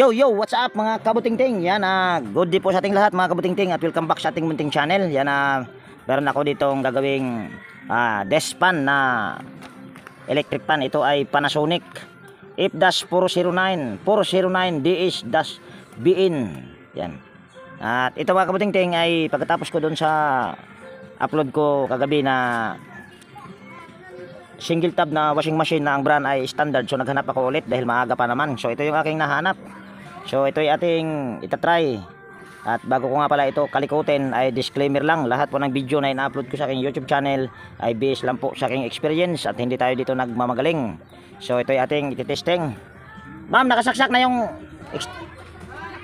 Yo, what's up mga kabutingting? Yan, good day po sa ating lahat mga kabutingting at welcome back sa ating munting channel. Yan, meron ako ditong gagawing desk fan na electric fan. Ito ay Panasonic F-409 409DS-BN. Yan. At ito mga kabutingting ay pagkatapos ko doon sa upload ko kagabi na single tab na washing machine na ang brand ay standard, so naghanap ako ulit dahil maaga pa naman. So ito yung aking nahanap. So ito yung ating itatry. At bago ko nga pala ito kalikutin ay disclaimer lang, lahat po ng video na ina-upload ko sa aking YouTube channel ay based lang po sa aking experience at hindi tayo dito nagmamagaling. So ito yung ating ititesting. Ma'am, nakasaksak na yung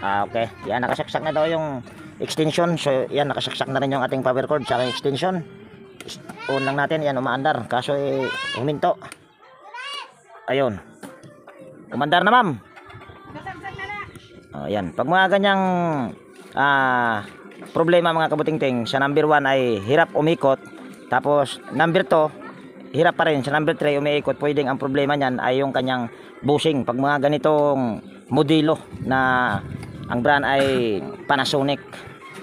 okay, yan, nakasaksak na daw yung extension. So yan, nakasaksak na rin yung ating power cord sa aking extension. On lang natin, yan, umaandar, kaso huminto. Ayun, umandar na ma'am. Yan, pag mga ganyang problema mga kabutingting, sa number 1 ay hirap umikot, tapos number 2 hirap pa rin, sa number 3 umiikot, pwedeng ang problema niyan ay yung kanyang bushing. Pag mga ganitong modelo na ang brand ay Panasonic.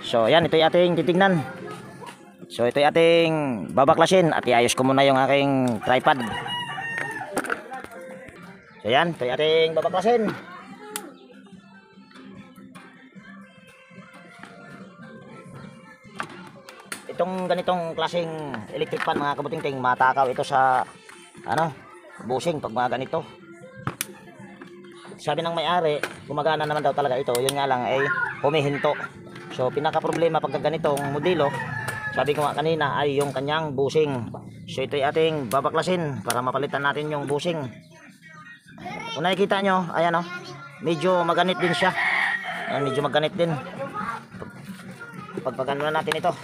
So yan, ito yung ating titignan. So ito yung ating babaklasin at iayos ko muna yung aking tripod. So yan, ito yung ating babaklasin. Itong ganitong klaseng electric fan mga kabutingting, matakaw ito sa bushing pag mga ganito. Sabi ng may-ari, gumagana naman daw talaga ito, yun nga lang ay humihinto. So pinaka problema pag ganitong modelo, sabi ko nga kanina, ay yung kanyang bushing. So ito yung ating babaklasin para mapalitan natin yung bushing. Kung nakikita nyo, ayan medyo maganit din siya. Ayan, medyo maganit din. Pagpagano na natin ito.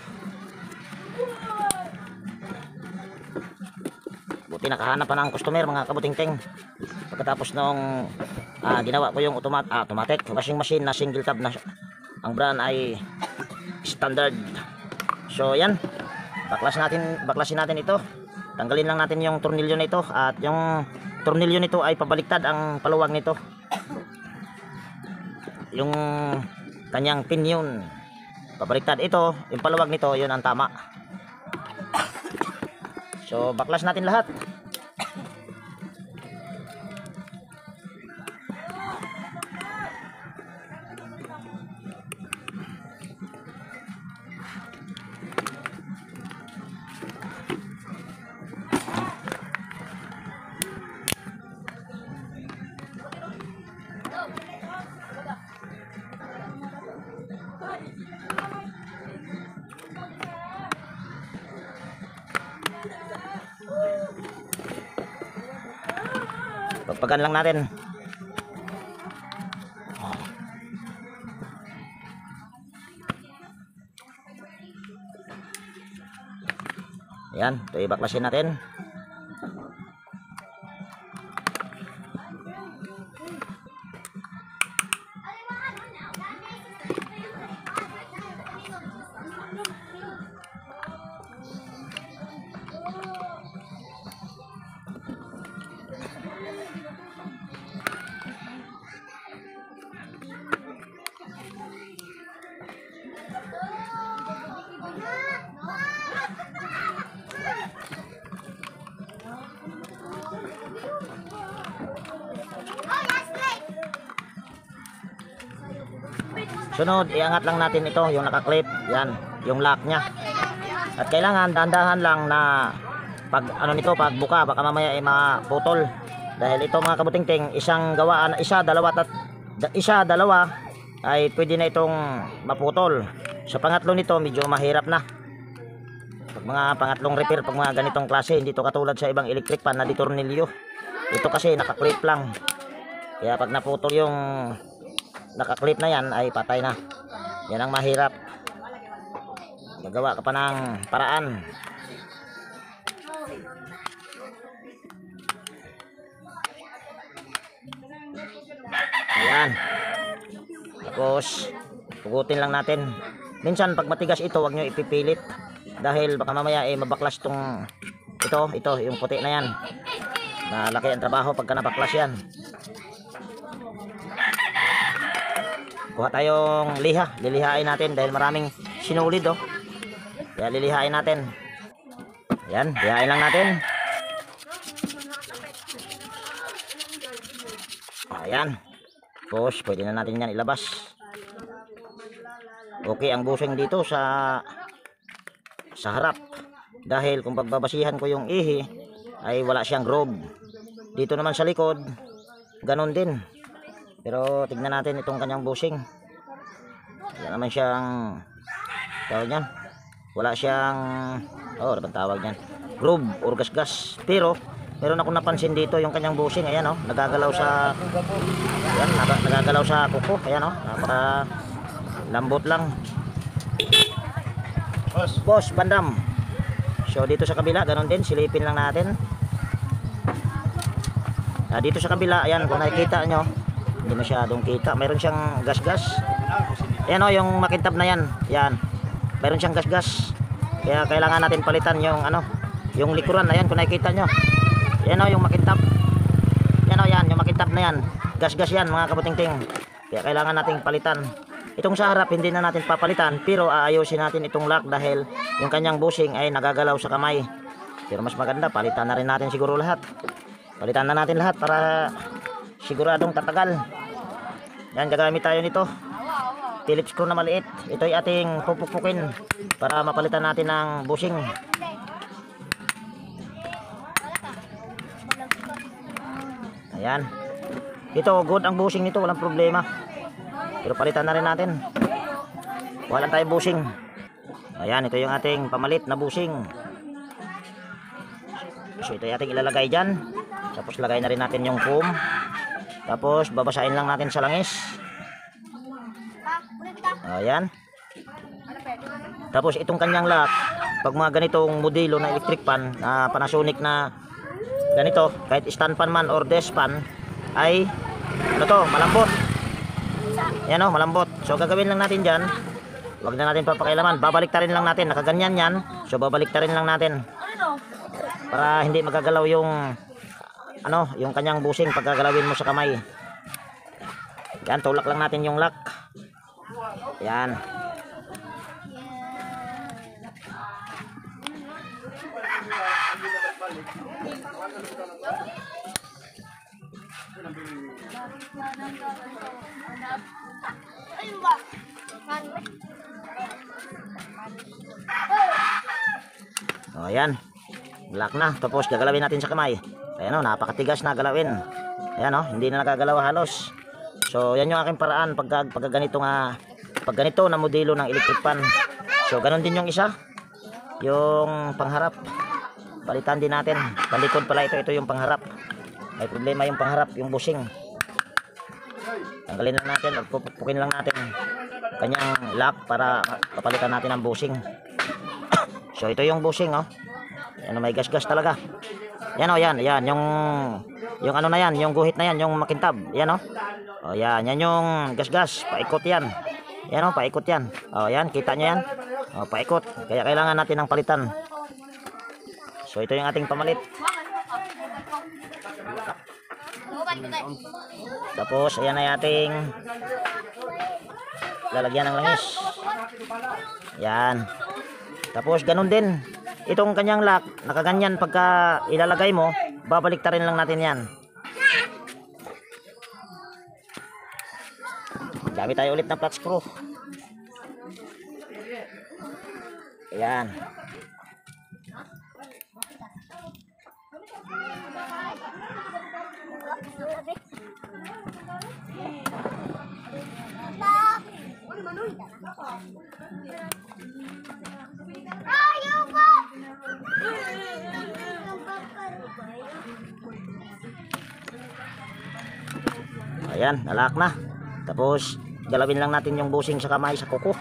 Buti nakahanap pa ng customer mga kabutingting. Pagkatapos nung ginawa ko yung automatic washing machine na single tab na ang brand ay standard. So yan, baklasin natin ito. Tanggalin lang natin yung tornilyo nito, at yung tornilyo nito ay pabaliktad ang paluwag nito. Yung kanyang pin yun pabaliktad, ito yung paluwag nito, yun ang tama. So baklas natin lahat. Pagpagan lang natin. Ayan, ito ibaklasin natin. Sunod, iangat lang natin ito, yung nakaklip, yan, yung lock nya. At kailangan dahan-dahan lang na pag nito, pag buka, baka mamaya ay maputol. Dahil ito mga kabutingting, isa, dalawa ay pwede na itong maputol. Sa pangatlo nito, medyo mahirap na. Pag mga pangatlong repair, pag mga ganitong klase, hindi to katulad sa ibang electric fan na di tornilyo. Ito kasi nakaklip lang. Kaya pag naputol yung nakaklip na yan ay patay na. Yan ang mahirap. Magawa ka pa ng paraan. Ayan. Tapos pugutin lang natin. Minsan pag matigas ito, wag nyo ipipilit dahil baka mamaya mabaklas tong ito yung puti na yan. Malaki ang trabaho pagka nabaklas yan. kuha tayong liha. Lilihain natin dahil maraming sinulid oh. Kaya lilihain natin. Ayan, lihain lang natin. Ayan. Tapos pwede na natin yan ilabas. Okay ang busing dito sa harap. Dahil kung pagbabasihan ko yung ihi ay wala siyang groove. Dito naman sa likod ganon din. Pero tignan natin itong kanyang busing. Wala naman siyang tawag niyan. Wala siyang ano bang tawag niyan? Groove or gasgas. Pero meron akong napansin dito yung kanyang busing. Ayan oh, nagagalaw sa ayan, nagagalaw sa kuko. Ayan oh, napaka lambot lang. Boss, bandam. So dito sa kabila ganon din, silipin lang natin. Dito sa kabila, ayan kung nakikita nyo, hindi masyadong kita, mayroon siyang gas-gas. Ayan o, yung makintab na yan, yan, mayroon siyang gas-gas. Kaya kailangan natin palitan yung ano, yung likuran. Ayan kung nakikita nyo, ayan o yung makintab. Ayan o, yan, yung makintab na yan, gas-gas yan mga kabutingting. Kaya kailangan natin palitan. Itong sa harap hindi na natin papalitan, pero aayusin natin itong lock dahil yung kanyang busing ay nagagalaw sa kamay. Pero mas maganda, palitan na rin natin siguro lahat. Palitan na natin lahat para siguradong tatagal. Yan, gagamit tayo nito. Phillips screw na maliit. Ito ay ating pupukpukin para mapalitan natin ng busing. Ayan. Ito, good ang busing nito, walang problema. Pero palitan na rin natin. Wala tayong busing. Ayan, ito yung ating pamalit na busing. So ito yung ating ilalagay dyan. Tapos lagay na rin natin yung foam. Tapos babasahin lang natin sa langis. Ayan. Tapos itong kanyang lock, pag mga ganitong modelo na electric pan, na Panasonic na ganito, kahit stand pan man or desk pan, ay ano to, malambot. Yan o, malambot. So gagawin lang natin dyan, wag na natin papakailaman, babalik ta rin lang natin, nakaganyan yan. So babalik ta rin lang natin para hindi magagalaw yung ano, yung kanyang busing pag gagalawin mo sa kamay. Yan, tulak lang natin yung lock. Yan. O yan, lock na. Tapos gagalawin natin sa kamay. Ayan o, napakatigas na galawin. Ayan o, hindi na nagagalaw halos. So yan yung aking paraan pag ganito na modelo ng electric pan. So ganon din yung isa, yung pangharap. Palitan din natin. Palikod pala ito yung pangharap. May problema yung pangharap, yung busing. Tanggalin lang natin at pupukin lang natin kanyang lock para papalitan natin ang busing. So ito yung busing oh. Yan, may gas-gas talaga. Yan oh, yan yung ano na yan, yung guhit na yan, yung makintab. Yan oh. Oh yan yung gas-gas, paikot yan. Yan oh, paikot yan. Oh yan, kita nyo yan. Oh, paikot. Kaya kailangan natin ng palitan. So ito yung ating pamalit. Tapos ayan ay ating lalagyan ng langis. Yan. Tapos ganun din. Itong kanyang lock, nakaganyan pagka ilalagay mo, babalik ta rin lang natin yan. Gamit tayo ulit ng flat screw. Ayan. Ayan, nalak na. Tapos galawin lang natin yung busing sa kamay, sa kuko.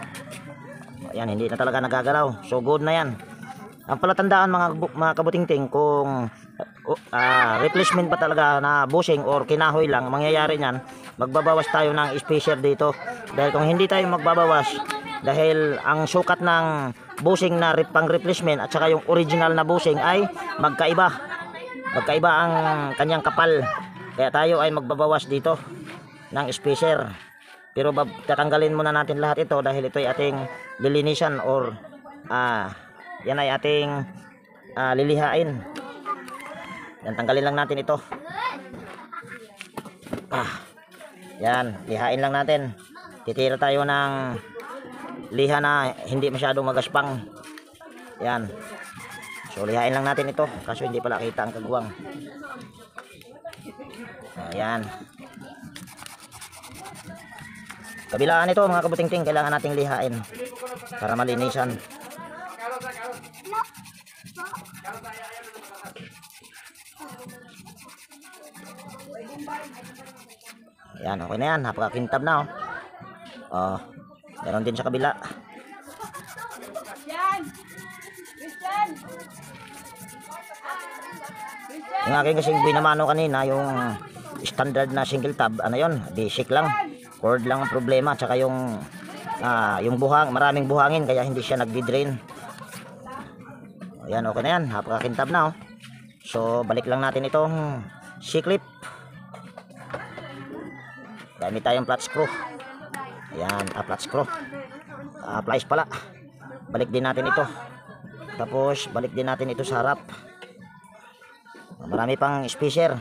Ayan, hindi na talaga nagagalaw. So good na yan. Ang palatandaan mga kabutingting kung replacement pa talaga na busing or kinahoy lang, mangyayari niyan, magbabawas tayo ng spacer dito. Dahil kung hindi tayo magbabawas, dahil ang sukat ng busing na pang replacement at saka yung original na busing ay magkaiba. Magkaiba ang kanyang kapal. Kaya tayo ay magbabawas dito ng spacer. Pero tatanggalin muna natin lahat ito dahil ito ay ating lilinisan or yan ay ating lilihain. Yan, tanggalin lang natin ito. Yan, lihain lang natin. Titira tayo ng liha na hindi masyadong magaspang. Yan. So lihain lang natin ito. Kaso hindi pala kita ang kagwang. Ayan. Kabilaan ito mga kabutingting, kailangan nating lihain para malinisan. Ayan, okay na yan. Napakakintab na oh. Meron din sa kabila. Yung aking kasing binamano kanina, yung standard na single tab, ano yun, basic lang. Cord lang ang problema, tsaka yung buhang, maraming buhangin kaya hindi siya nagdi-drain. Ayan, okay na yan. Napakakintab na So balik lang natin itong C-clip. Gamit tayong flat screw. Ayan, flat screw. Plies pala. Balik din natin ito. Tapos balik din natin ito sa harap. Marami pang spacer.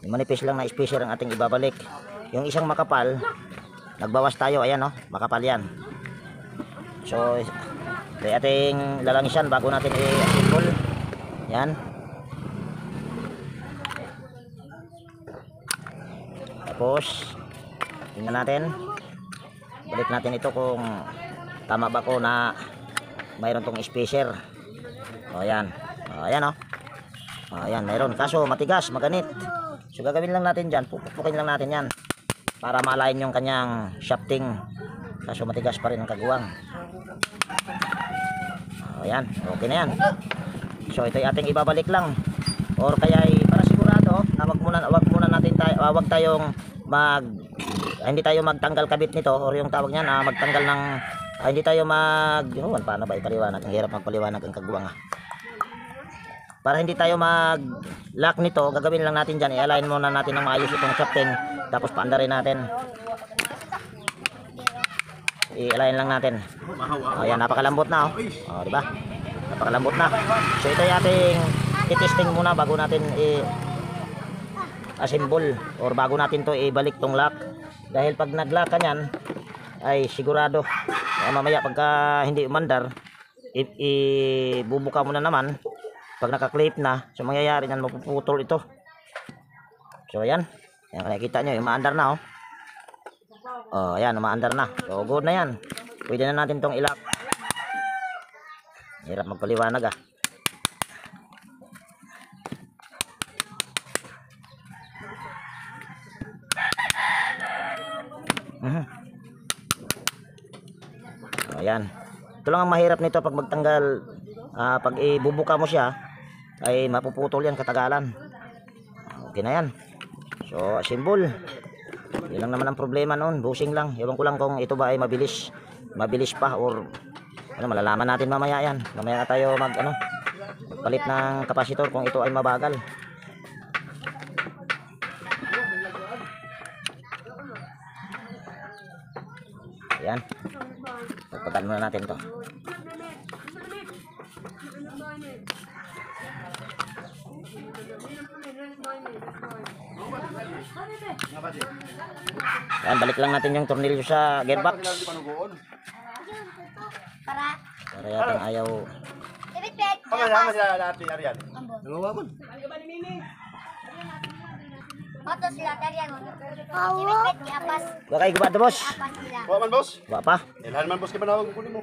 Manipis lang na spacer ang ating ibabalik. Yung isang makapal, nagbawas tayo. Ayan makapal yan. So may ating lalangisan bago natin i-assemble. Yan. Tapos tingnan natin. Balik natin ito kung tama ba ko na mayroon tong spacer. Ayan. Ayan ayan, mayroon. Kaso matigas, maganit. So gagawin lang natin dyan, pupukin lang natin yan para ma-align yung kanyang shafting. Kaso matigas pa rin ang kagwang. Ayan, okay na yan. So ito ay ating ibabalik lang. Or kaya para sigurado na wag tayong hindi tayo magtanggal kabit nito, or yung tawag niyan magtanggal ng hindi tayo paano ba ipaliwanag? Ang hirap magpaliwanag ang kagwang Para hindi tayo mag-lock nito, gagawin lang natin dyan, i-align muna natin ng maayos itong shafting, tapos paandarin natin. I-align lang natin. Ayan, napakalambot na diba? Napakalambot na. So ito yung ating i-testing muna bago natin i-assemble or bago natin to ibalik tong lock. Dahil pag nag-lock ka nyan, ay sigurado mamaya pagka hindi umandar, ibubuka mo na naman. Pag naka-clip na, so mangyayari nan mapuputol ito. So ayan, nakikita nyo, umaandar na ayan, umaandar na. So good na yan. Pwede na natin tong ilak. Hirap magpaliwanag So ayan. Ito lang ang mahirap nito pag magtanggal, pag ibubuka mo siya, ay mapuputol yan katagalan. Okay na yan. So assemble. Yun lang naman ang problema noon, bushing lang. Ewan ko lang kung ito ba ay mabilis pa or malalaman natin mamaya yan. Mamaya na tayo palit ng kapasitor kung ito ay mabagal. Ayan. Pagpagan muna natin to. Yan, balik lang natin yung tornilyo sa gearbox. Para yatang ayaw. Wakay gubado boss. Wa man boss. Wa pa. Ilhan man boss kay manawag kunin mo.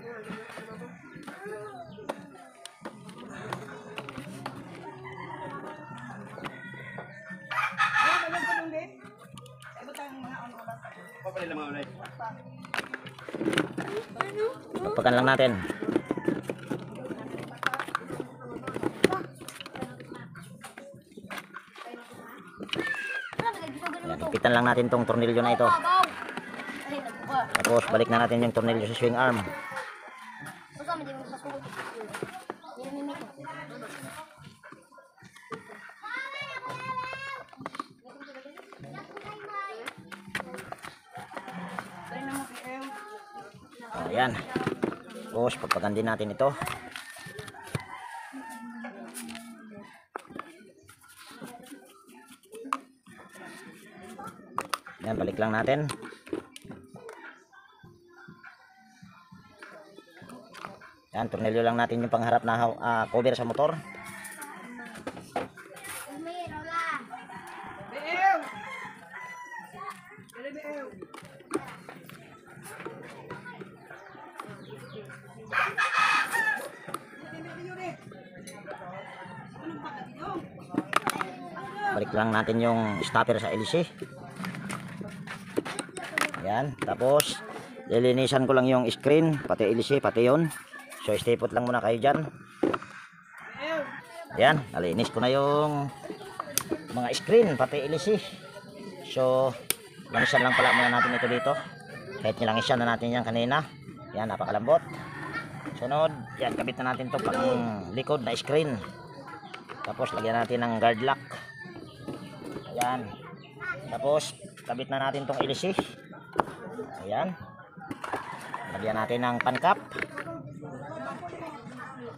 Pagpakan lang natin. Yan, ipitan lang natin tong tornilyo na ito. Tapos balik na natin yung tornilyo sa swing arm. Ayan. Tapos pagpagandin natin ito. Ayan, balik lang natin. Ayan, tornilyo lang natin yung pangharap na cover sa motor. Balik lang natin yung stopper sa LC. Ayan, tapos lilinisan ko lang yung screen, pati LC, pati yun. So stay put lang muna kayo dyan. Ayan, nalinis ko na yung mga screen, pati LC. So langisan lang pala muna natin ito dito. Kahit nilangisan na natin yan kanina. Ayan, napakalambot. Sunod, yan, kabit na natin to pang likod na screen. Tapos lagyan natin ng guard lock. Ayan. Tapos kabit na natin tong LC. Ayan. Lagyan natin ng pancap.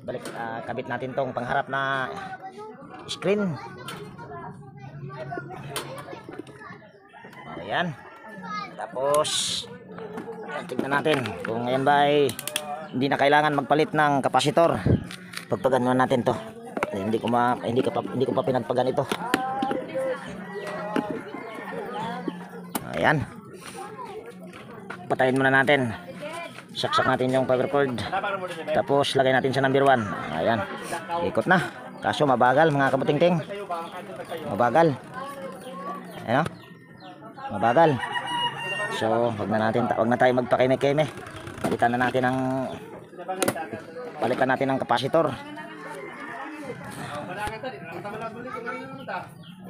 Balik, kabit natin tong pangharap na screen. Ayan. Tapos tignan natin kung ngayon ba ay hindi na kailangan magpalit ng kapasitor. Pagpagano natin to. Hindi ko pa pinagpagan ito. Ayan. Patayin muna natin. Saksak natin yung power cord. Tapos lagay natin sa number 1. Ayan. Ikot na. Kaso mabagal mga kabutingting. Mabagal. Ayan o. Mabagal. So wag na tayo magpakeme-keme. Palitan natin ng kapasitor.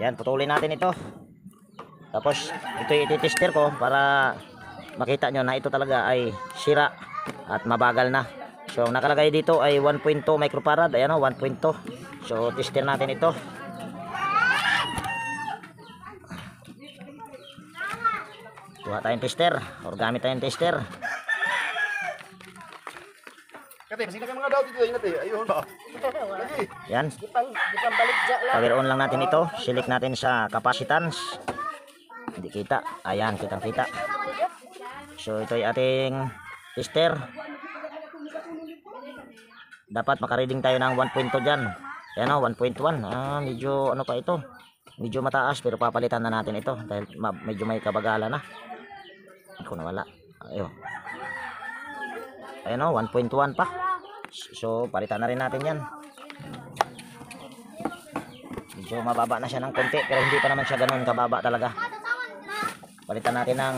Ayan, putulin natin ito. Tapos ito i-tester ko para makita nyo na ito talaga ay sira at mabagal na. So nakalagay dito ay 1.2 microfarad. Ayan o, 1.2. So tester natin ito. Kuha tayong tester or gamit tayong tester. Kati, pasig na mga daw dito. Ingat eh. Ayun ba? Yan. Power on lang natin ito. Select natin sa capacitance. Hindi kita. Ayan, kitang-kita. So ito ay ating tester. Dapat makareading tayo ng 1.2 dyan. Ayan o, 1.1. Medyo ano pa ito. Medyo mataas pero papalitan na natin ito. Dahil medyo may kabagalan na. Ako nawala. Ayun. Ayan o, 1.1 pa. So palitan na rin natin yan. Medyo mababa na siya ng konti pero hindi pa naman siya ganun kababa talaga. Palitan natin ng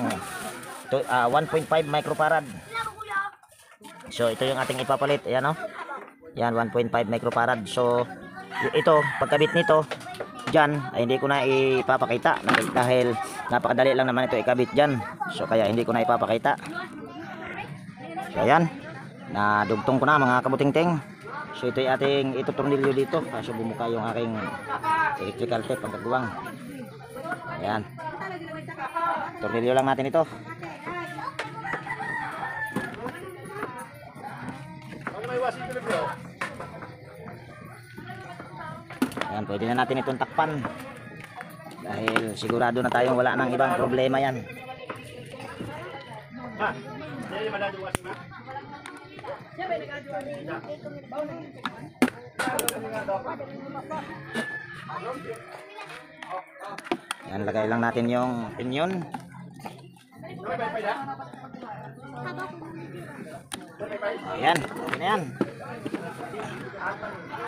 1.5 microfarad. So ito yung ating ipapalit. Ayan o. Yan, 1.5 microfarad. So ito, pagkabit nito dyan ay hindi ko na ipapakita dahil napakadali lang naman ito ikabit dyan. So kaya hindi ko na ipapakita. So ayan, nadugtong ko na mga kabutingting. So ito yung ating itutornilyo dito. Kaso bumuka yung aking electrical tape pagkagawa. Ayan, tornilyo lang natin ito. Ayan, pwede na natin itong takpan dahil sigurado na tayong wala nang ibang problema yan. Ayan, lagay lang natin yung pinion. Ayan, ayan.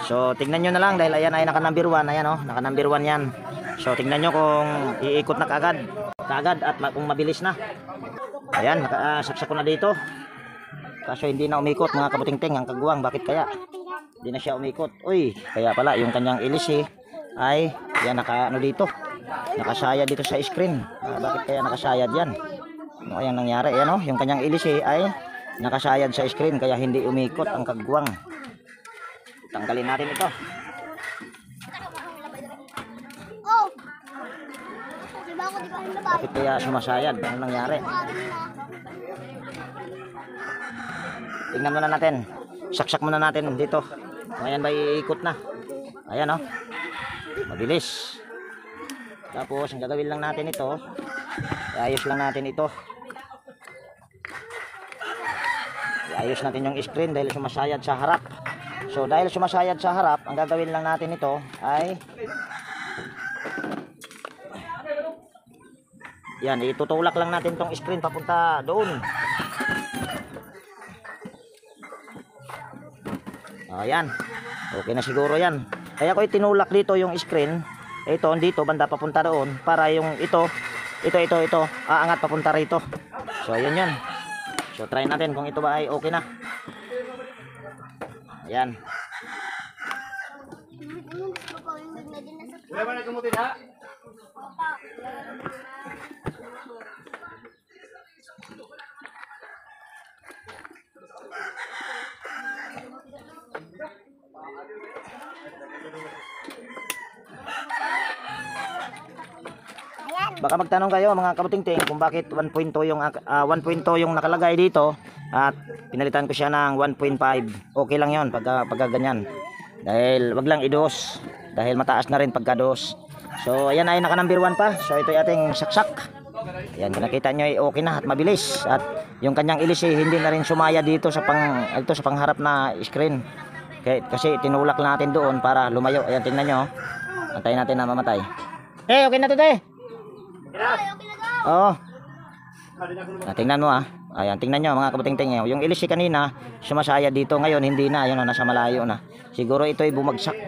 So tingnan nyo na lang dahil ayan ay naka number 1. Ayan o, naka number 1 yan. So tingnan nyo kung iikot na kaagad at kung mabilis na. Ayan, nakasaksak ko na dito. Kaso hindi na umikot mga kabutingting ang kagwang. Bakit kaya? Hindi na siya umikot. Uy, kaya pala yung kanyang LC ay yan ano dito. Nakasayad dito sa screen. Bakit kaya nakasayad yan? Ano kayang nangyari? Ayan o, yung kanyang LC ay nakasayad sa screen kaya hindi umikot ang kagwang. Tanggalin natin ito. Bakit kaya sumasayad? Ano nangyari? tingnan muna natin. Saksak muna natin dito. Ayan ba, iikot na. Ayan, oh. Mabilis. Tapos ang gagawin lang natin ito, iayos lang natin ito. Iayos natin yung screen dahil sumasayad sa harap. So dahil sumasayad sa harap, ang gagawin lang natin ito ay yan, itutulak lang natin tong screen papunta doon. Ayan. Okay na siguro yan. Kaya ko itinulak dito yung screen. Ito, dito, banda papunta doon. Para yung ito, aangat papunta rito. So, yun yun. So, try natin kung ito ba ay okay na. Ayan. Wala ba nagkamutin ha? Baka magtanong kayo mga kabutingting kung bakit 1.2 yung 1.2 yung nakalagay dito at pinalitan ko siya ng 1.5. Okay lang 'yon pagka ganyan. Dahil wag lang idos dahil mataas na rin pagka dos. So ayan ay naka number 1 pa. So ito ay ating saksak. Ayan, nakita nyo ay okay na at mabilis at yung kanyang ilis ay hindi na rin sumaya dito sa pangharap na screen. Kasi tinulak natin doon para lumayo. Ayan, tingnan nyo. Antayin natin na mamatay. Okay na to, te. Oo. Tingnan mo Ayan, tingnan nyo mga kabutingting. Yung ilis kanina sumasaya dito, ngayon hindi na. Ayun, nasa malayo na. Siguro ito ay bumagsak.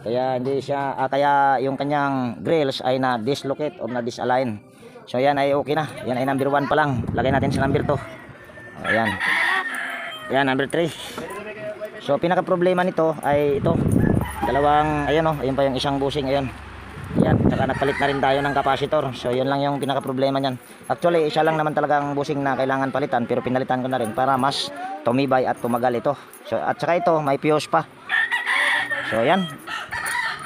Kaya hindi siya kaya yung kanyang grills ay na dislocate o na disalign. So yan ay okay na. Yan ay number 1 pa lang. Lagay natin sa number 2. Ayan. Yan number 3. So pinaka problema nito ay ito. Dalawang ayun pa yung isang bushing ayun. Yan, saka nagpalit na rin tayo ng capacitor. So yun lang yung pinaka problema niyan. Actually, isa lang naman talaga ang bushing na kailangan palitan, pero pinalitan ko na rin para mas tumibay at tumagal ito. So at saka ito, may fuse pa. So yan.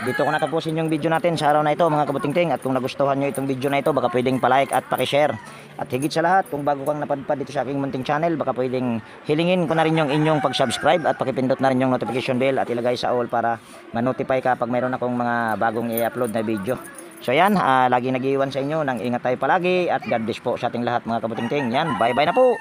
Dito ko natapusin yung video natin sa araw na ito mga kabutingting. At kung nagustuhan nyo itong video na ito, baka pwedeng palike at pakishare. At higit sa lahat, kung bago kang napadpad dito sa aking munting channel, baka pwedeng hilingin ko na rin yung inyong pag-subscribe at pakipindot na rin yung notification bell at ilagay sa all para ma-notify ka pag mayroon akong mga bagong i-upload na video. So yan, lagi nag-iwan sa inyo ng ingat tayo palagi at God bless po sa ating lahat mga kabutingting. Yan, bye bye na po!